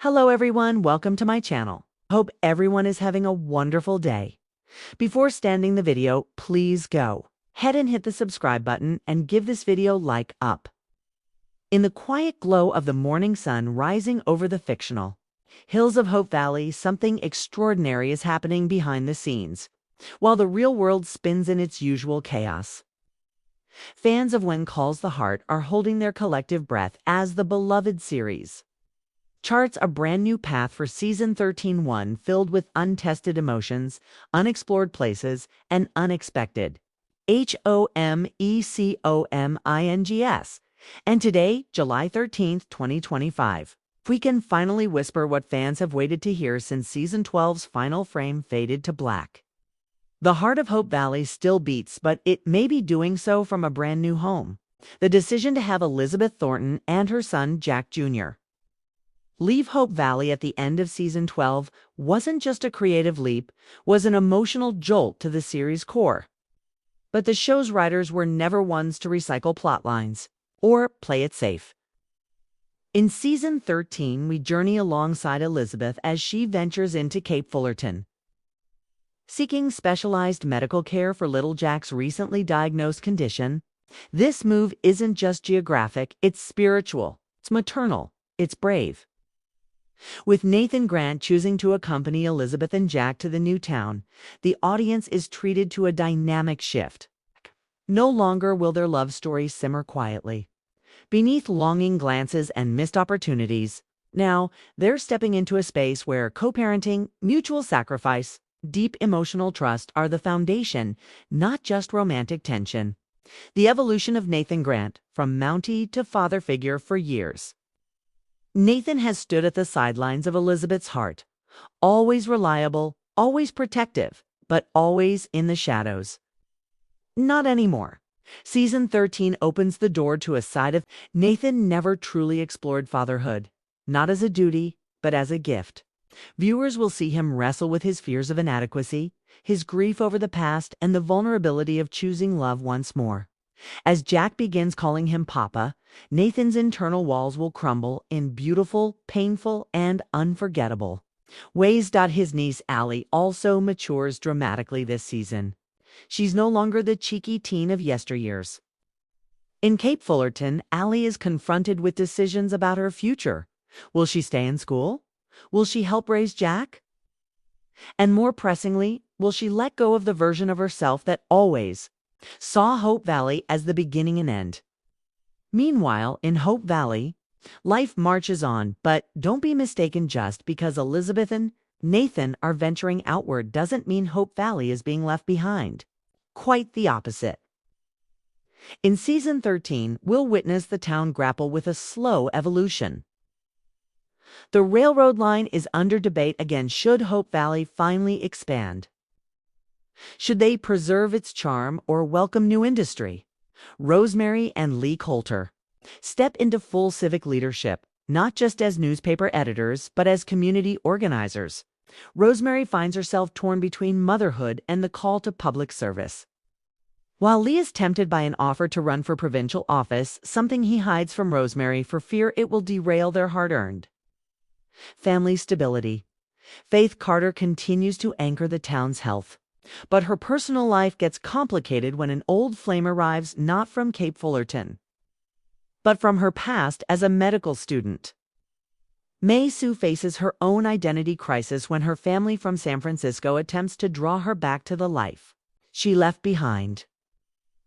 Hello everyone, welcome to my channel. Hope everyone is having a wonderful day. Before standing the video, please go ahead and hit the subscribe button and give this video like up. In the quiet glow of the morning sun rising over the fictional hills of Hope Valley, something extraordinary is happening behind the scenes, while the real world spins in its usual chaos. Fans of When Calls the Heart are holding their collective breath as the beloved series charts a brand new path for Season 13, one filled with untested emotions, unexplored places, and unexpected HOMECOMINGS. And today, July 13th, 2025, we can finally whisper what fans have waited to hear since Season 12's final frame faded to black. The heart of Hope Valley still beats, but it may be doing so from a brand new home. The decision to have Elizabeth Thornton and her son, Jack Jr., leave Hope Valley at the end of Season 12 wasn't just a creative leap, was an emotional jolt to the series' core. But the show's writers were never ones to recycle plot lines or play it safe. In Season 13, we journey alongside Elizabeth as she ventures into Cape Fullerton, seeking specialized medical care for little Jack's recently diagnosed condition. This move isn't just geographic, it's spiritual, it's maternal, it's brave. With Nathan Grant choosing to accompany Elizabeth and Jack to the new town, the audience is treated to a dynamic shift. No longer will their love story simmer quietly beneath longing glances and missed opportunities. Now, they're stepping into a space where co-parenting, mutual sacrifice, deep emotional trust are the foundation, not just romantic tension. The evolution of Nathan Grant, from Mountie to father figure for years. Nathan has stood at the sidelines of Elizabeth's heart, always reliable, always protective, but always in the shadows. Not anymore. Season 13 opens the door to a side of Nathan never truly explored fatherhood, not as a duty, but as a gift. Viewers will see him wrestle with his fears of inadequacy, his grief over the past, and the vulnerability of choosing love once more. As Jack begins calling him Papa, Nathan's internal walls will crumble in beautiful, painful, and unforgettable ways. His niece Allie also matures dramatically this season. She's no longer the cheeky teen of yesteryears. In Cape Fullerton, Allie is confronted with decisions about her future. Will she stay in school? Will she help raise Jack? And more pressingly, will she let go of the version of herself that always saw Hope Valley as the beginning and end? Meanwhile, in Hope Valley, life marches on, but don't be mistaken, just because Elizabeth and Nathan are venturing outward doesn't mean Hope Valley is being left behind. Quite the opposite. In Season 13, we'll witness the town grapple with a slow evolution. The railroad line is under debate again. Should Hope Valley finally expand? Should they preserve its charm or welcome new industry? Rosemary and Lee Coulter step into full civic leadership, not just as newspaper editors, but as community organizers. Rosemary finds herself torn between motherhood and the call to public service, while Lee is tempted by an offer to run for provincial office, something he hides from Rosemary for fear it will derail their hard-earned family stability. Faith Carter continues to anchor the town's health, but her personal life gets complicated when an old flame arrives, not from Cape Fullerton, but from her past as a medical student. May Sue faces her own identity crisis when her family from San Francisco attempts to draw her back to the life she left behind.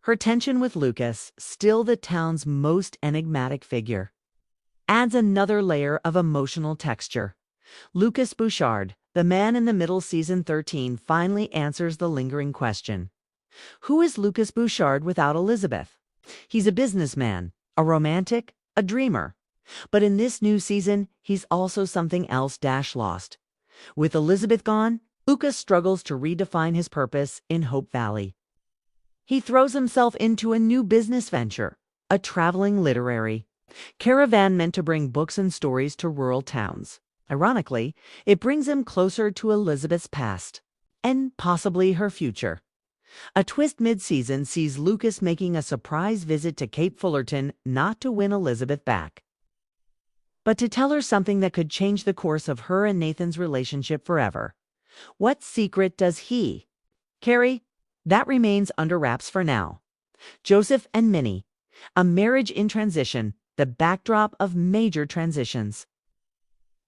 Her tension with Lucas, still the town's most enigmatic figure, adds another layer of emotional texture. Lucas Bouchard, the man in the middle. Season 13 finally answers the lingering question. Who is Lucas Bouchard without Elizabeth? He's a businessman, a romantic, a dreamer. But in this new season, he's also something else. Lost. With Elizabeth gone, Lucas struggles to redefine his purpose in Hope Valley. He throws himself into a new business venture, a traveling literary caravan meant to bring books and stories to rural towns. Ironically, it brings him closer to Elizabeth's past and possibly her future. A twist mid-season sees Lucas making a surprise visit to Cape Fullerton, not to win Elizabeth back, but to tell her something that could change the course of her and Nathan's relationship forever. What secret does he carry? That remains under wraps for now. Joseph and Minnie, a marriage in transition, the backdrop of major transitions.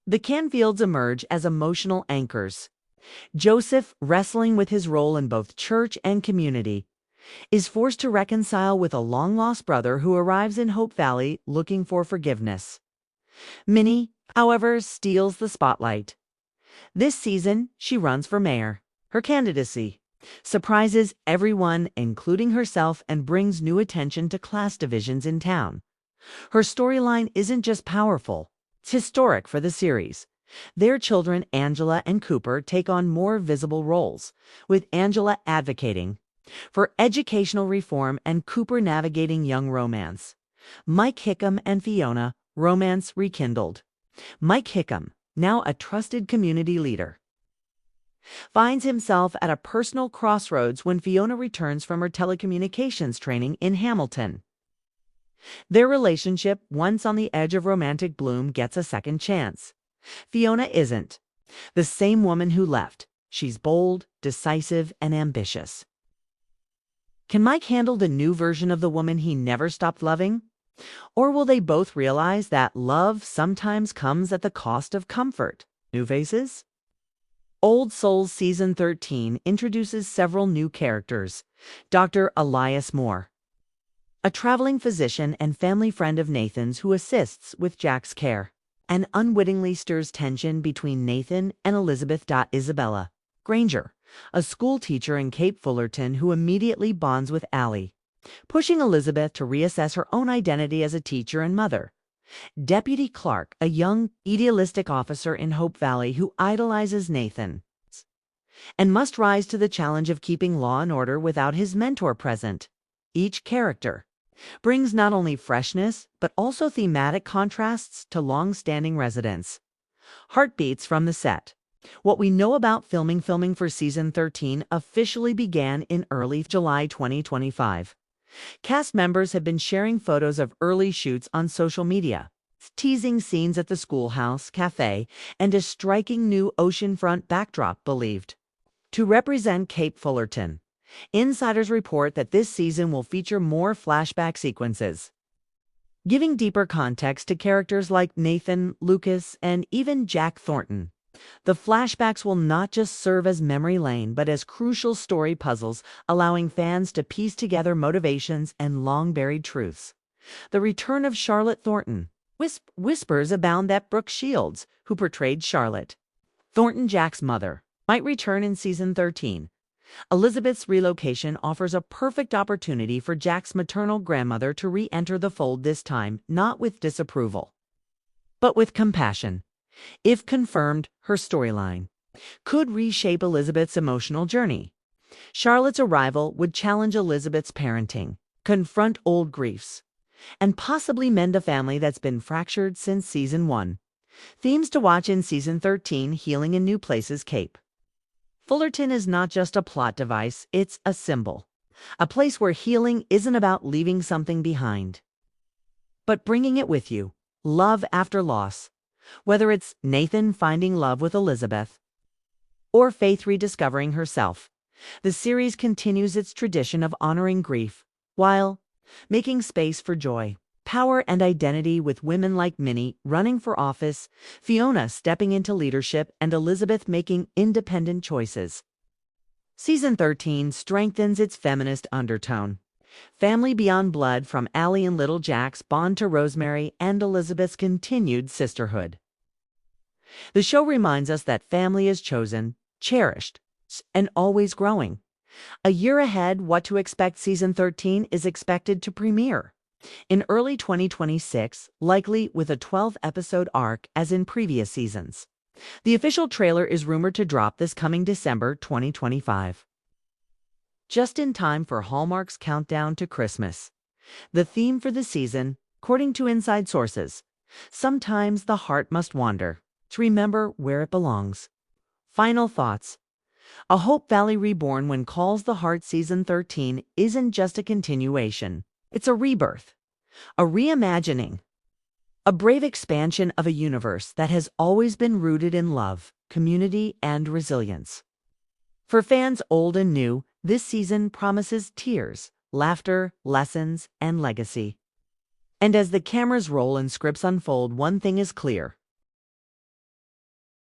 The Canfields emerge as emotional anchors. Joseph, wrestling with his role in both church and community, is forced to reconcile with a long-lost brother who arrives in Hope Valley looking for forgiveness. Minnie, however, steals the spotlight. This season, she runs for mayor. Her candidacy surprises everyone, including herself, and brings new attention to class divisions in town. Her storyline isn't just powerful, it's historic for the series. Their children, Angela and Cooper, take on more visible roles, with Angela advocating for educational reform and Cooper navigating young romance. Mike Hickam and Fiona, romance rekindled. Mike Hickam, now a trusted community leader, finds himself at a personal crossroads when Fiona returns from her telecommunications training in Hamilton. Their relationship, once on the edge of romantic bloom, gets a second chance. Fiona isn't the same woman who left. She's bold, decisive, and ambitious. Can Mike handle the new version of the woman he never stopped loving? Or will they both realize that love sometimes comes at the cost of comfort? New faces? Old Souls Season 13 introduces several new characters. Dr. Elias Moore, a traveling physician and family friend of Nathan's who assists with Jack's care, and unwittingly stirs tension between Nathan and Elizabeth. Isabella Granger, a school teacher in Cape Fullerton who immediately bonds with Allie, pushing Elizabeth to reassess her own identity as a teacher and mother. Deputy Clark, a young, idealistic officer in Hope Valley who idolizes Nathan and must rise to the challenge of keeping law and order without his mentor present. Each character brings not only freshness, but also thematic contrasts to long-standing residents. Heartbeats from the set. What we know about filming for Season 13 officially began in early July 2025. Cast members have been sharing photos of early shoots on social media, teasing scenes at the schoolhouse, cafe, and a striking new oceanfront backdrop believed to represent Cape Fullerton. Insiders report that this season will feature more flashback sequences, giving deeper context to characters like Nathan, Lucas, and even Jack Thornton. The flashbacks will not just serve as memory lane, but as crucial story puzzles, allowing fans to piece together motivations and long-buried truths. The return of Charlotte Thornton. Whispers abound that Brooke Shields, who portrayed Charlotte Thornton, Jack's mother, might return in Season 13. Elizabeth's relocation offers a perfect opportunity for Jack's maternal grandmother to re-enter the fold, this time not with disapproval, but with compassion. If confirmed, her storyline could reshape Elizabeth's emotional journey. Charlotte's arrival would challenge Elizabeth's parenting, confront old griefs, and possibly mend a family that's been fractured since Season 1. Themes to watch in Season 13, healing in new places. Cape Fullerton is not just a plot device, it's a symbol. A place where healing isn't about leaving something behind, but bringing it with you. Love after loss. Whether it's Nathan finding love with Elizabeth or Faith rediscovering herself, the series continues its tradition of honoring grief while making space for joy, power, and identity, with women like Minnie running for office, Fiona stepping into leadership, and Elizabeth making independent choices. Season 13 strengthens its feminist undertone. Family beyond blood, from Allie and little Jack's bond to Rosemary and Elizabeth's continued sisterhood. The show reminds us that family is chosen, cherished, and always growing. A year ahead, what to expect. Season 13 is expected to premiere in early 2026, likely with a 12-episode arc as in previous seasons. The official trailer is rumored to drop this coming December 2025. Just in time for Hallmark's countdown to Christmas. The theme for the season, according to inside sources, sometimes the heart must wander to remember where it belongs. Final thoughts. A Hope Valley reborn when calls the heart. Season 13 isn't just a continuation. It's a rebirth, a reimagining A brave expansion of a universe that has always been rooted in love, community, and resilience. For fans old and new, this season promises tears, laughter, lessons, and legacy. And as the cameras roll and scripts unfold, one thing is clear: